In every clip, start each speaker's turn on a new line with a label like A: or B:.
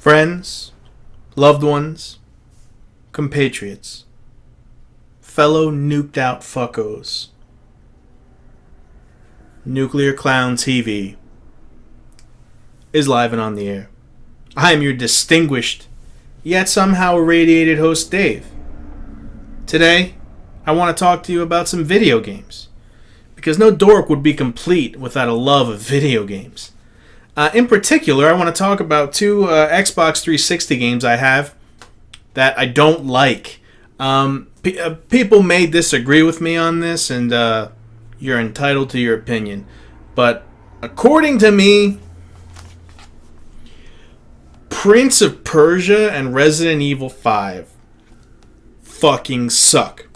A: Friends, loved ones, compatriots, fellow nuked out fuckos, Nuclear Clown TV is live and on the air. I am your distinguished, yet somehow irradiated host, Dave. Today, I want to talk to you about some video games, because no dork would be complete without a love of video games. In particular, I want to talk about two Xbox 360 games I have that I don't like. People may disagree with me on this, and you're entitled to your opinion. But according to me, Prince of Persia and Resident Evil 5 fucking suck.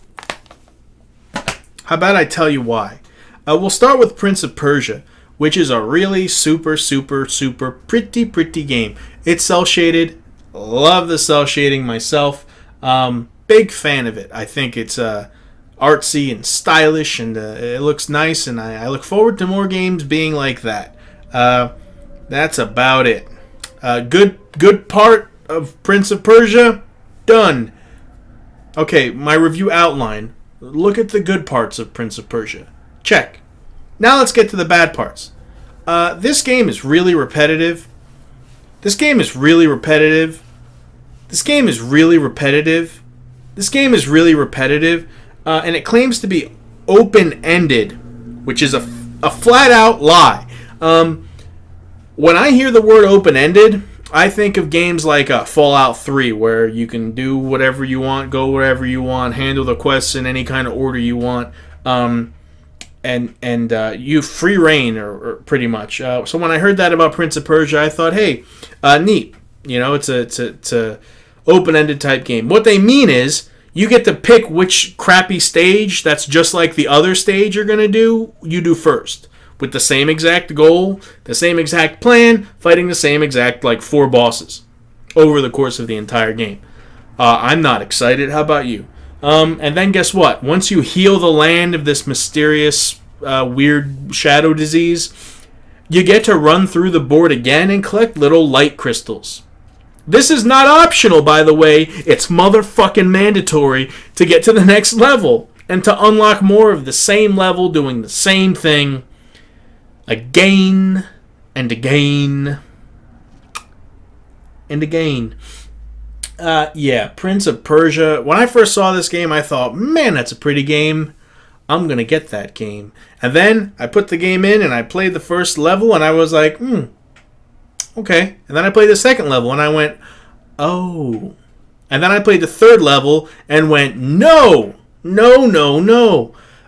A: How about I tell you why? We'll start with Prince of Persia, which is a really super pretty game. It's cel-shaded. Love the cel shading myself. Big fan of it. I think it's artsy and stylish, and it looks nice, and I look forward to more games being like that. That's about it. Good part of Prince of Persia, done. Okay, my review outline. Look at the good parts of Prince of Persia. Check. Now let's get to the bad parts. This game is really repetitive. This game is really repetitive. And it claims to be open-ended, which is a flat-out lie. When I hear the word open-ended, I think of games like Fallout 3, where you can do whatever you want, go wherever you want, handle the quests in any kind of order you want, and you free reign, or pretty much. So when I heard that about Prince of Persia, I thought, hey, neat. You know, it's a open-ended type game. What they mean is you get to pick which crappy stage that's just like the other stage you're going to do, you do first. With the same exact goal, the same exact plan, fighting the same exact, 4 bosses over the course of the entire game. I'm not excited. How about you? And then guess what? Once you heal the land of this mysterious, weird shadow disease, you get to run through the board again and collect little light crystals. This is not optional, by the way. It's motherfucking mandatory to get to the next level and to unlock more of the same level doing the same thing again and again and again. Yeah, Prince of Persia. When I first saw this game, I thought, man, that's a pretty game. I'm going to get that game. And then I put the game in and I played the first level and I was like, okay. And then I played the second level and I went, oh. And then I played the third level and went, no.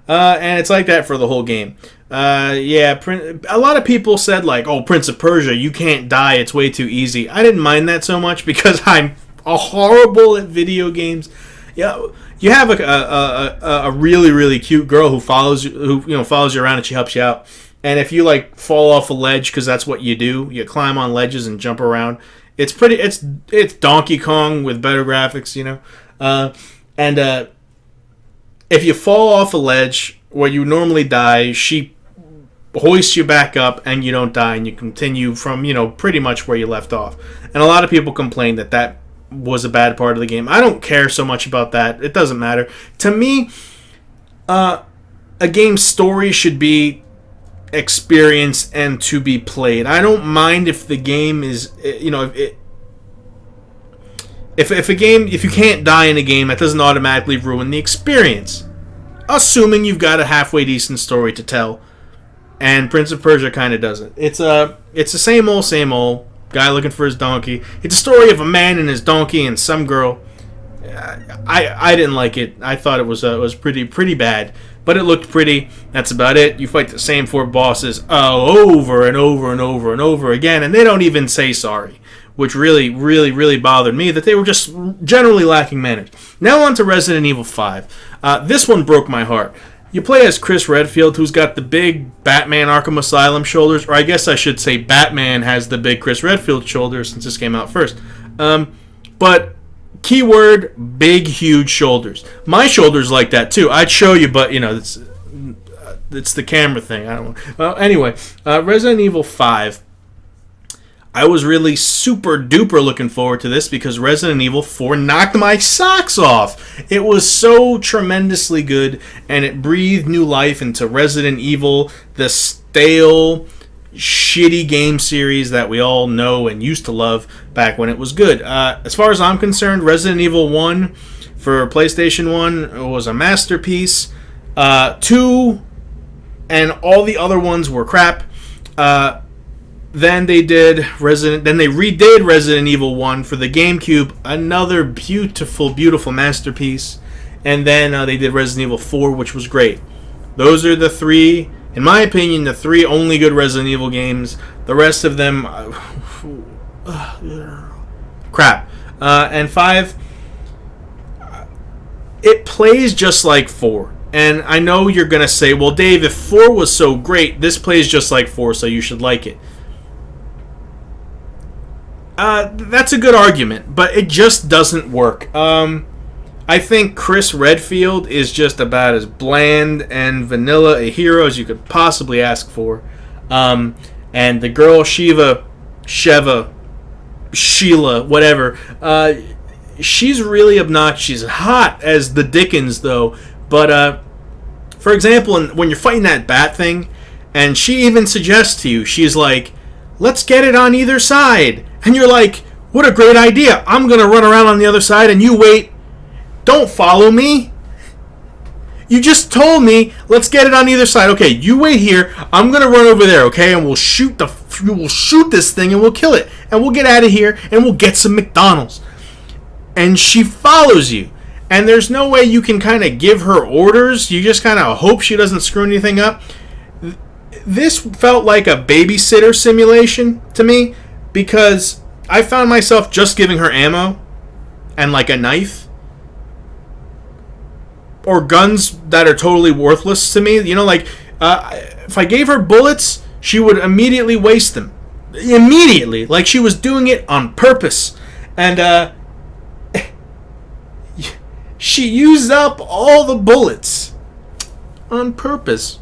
A: And it's like that for the whole game. Yeah, a lot of people said, oh, Prince of Persia, you can't die, it's way too easy. I didn't mind that so much because I'm horrible at video games. Yeah, you have a really cute girl who follows you around and she helps you out. And if you fall off a ledge, because that's what you do, you climb on ledges and jump around. It's it's Donkey Kong with better graphics, and if you fall off a ledge where you normally die, she hoists you back up and you don't die and you continue from, pretty much where you left off. And a lot of people complain that was a bad part of the game. I don't care so much about that. It doesn't matter. To me, a game's story should be experienced and to be played. I don't mind if the game is, if you can't die in a game, that doesn't automatically ruin the experience. Assuming you've got a halfway decent story to tell. And Prince of Persia kind of doesn't. It's the same old guy looking for his donkey. It's a story of a man and his donkey and some girl. I didn't like it. I thought it was pretty bad. But it looked pretty. That's about it. You fight the same 4 bosses over and over again, and they don't even say sorry, which really bothered me, that they were just generally lacking manners. Now on to Resident Evil 5. This one broke my heart. You play as Chris Redfield, who's got the big Batman Arkham Asylum shoulders, or I guess I should say Batman has the big Chris Redfield shoulders since this came out first. But keyword, big, huge shoulders. My shoulders like that too. I'd show you, but it's the camera thing. I don't know. Well, anyway, Resident Evil 5. I was really super duper looking forward to this because Resident Evil 4 knocked my socks off. It was so tremendously good, and it breathed new life into Resident Evil, the stale, shitty game series that we all know and used to love back when it was good. As far as I'm concerned, Resident Evil 1 for PlayStation 1 was a masterpiece. 2 and all the other ones were crap. Then they redid Resident Evil 1 for the GameCube, another beautiful, beautiful masterpiece. And then they did Resident Evil 4, which was great. Those are the three, in my opinion, the three only good Resident Evil games. The rest of them, crap. And 5, it plays just like 4. And I know you're going to say, well, Dave, if 4 was so great, this plays just like 4, so you should like it. That's a good argument, but it just doesn't work. I think Chris Redfield is just about as bland and vanilla a hero as you could possibly ask for. And the girl Sheva, Sheila, whatever, she's really obnoxious. She's hot as the Dickens, though. But, for example, when you're fighting that bat thing, and she even suggests to you, she's like, let's get it on either side. And you're like, what a great idea. I'm going to run around on the other side and you wait. Don't follow me. You just told me, let's get it on either side. Okay, you wait here. I'm going to run over there, okay? And we'll shoot this thing and we'll kill it. And we'll get out of here and we'll get some McDonald's. And she follows you. And there's no way you can kind of give her orders. You just kind of hope she doesn't screw anything up. This felt like a babysitter simulation to me because I found myself just giving her ammo and like a knife or guns that are totally worthless to me. You know, like if I gave her bullets, she would immediately waste them. Immediately. Like she was doing it on purpose. And she used up all the bullets on purpose.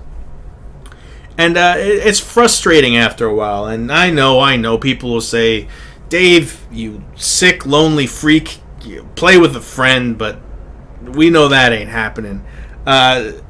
A: And it's frustrating after a while. And I know, people will say, Dave, you sick, lonely freak, you play with a friend, but we know that ain't happening. And,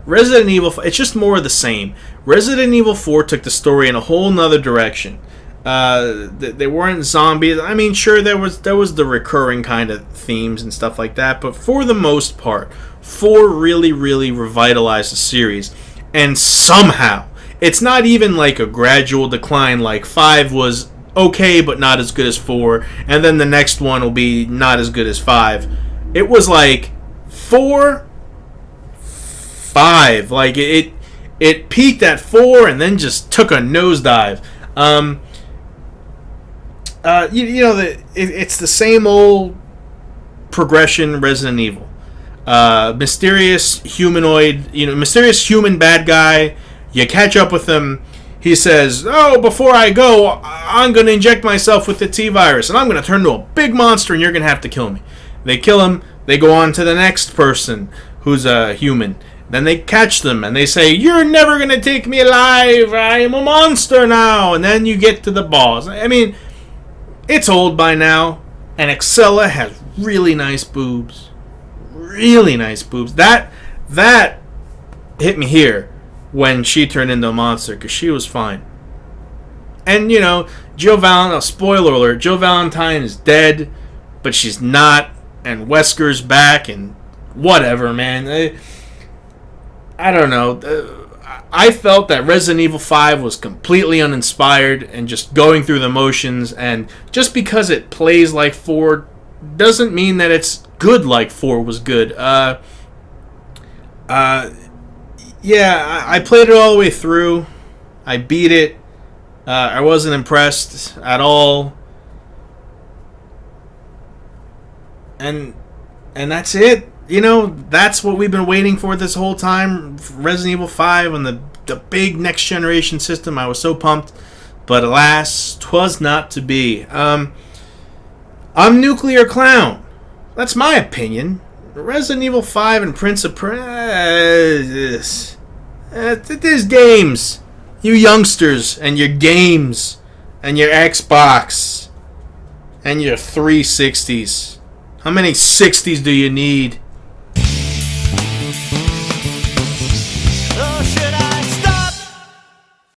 A: Resident Evil, it's just more of the same. Resident Evil 4 took the story in a whole nother direction. They weren't zombies. I mean, sure, there was the recurring kind of themes and stuff like that, but for the most part, 4 really, really revitalized the series. And somehow, it's not even like a gradual decline, like 5 was okay, but not as good as 4, and then the next one will be not as good as 5. It was like 4, 5. Like, it peaked at 4 and then just took a nosedive. It's the same old progression Resident Evil. Mysterious human bad guy. You catch up with him. He says, oh, before I go, I'm going to inject myself with the T-virus, and I'm going to turn into a big monster, and you're going to have to kill me. They kill him. They go on to the next person who's a human. Then they catch them, and they say, you're never going to take me alive. I am a monster now. And then you get to the boss. I mean, it's old by now, and Excella has really nice boobs. Really nice boobs. That hit me here when she turned into a monster, because she was fine. And, Jill Valentine, spoiler alert, Jill Valentine is dead, but she's not, and Wesker's back, and whatever, man. I don't know. I felt that Resident Evil 5 was completely uninspired and just going through the motions, and just because it plays like 4 doesn't mean that it's good like 4 was good. Yeah, I played it all the way through. I beat it. I wasn't impressed at all. And that's it. That's what we've been waiting for this whole time. Resident Evil 5 on the big next generation system. I was so pumped. But alas, 'twas not to be. I'm Nuclear Clown. That's my opinion. Resident Evil 5 and Prince of Persia. These games. You youngsters and your games and your Xbox and your 360s. How many 60s do you need?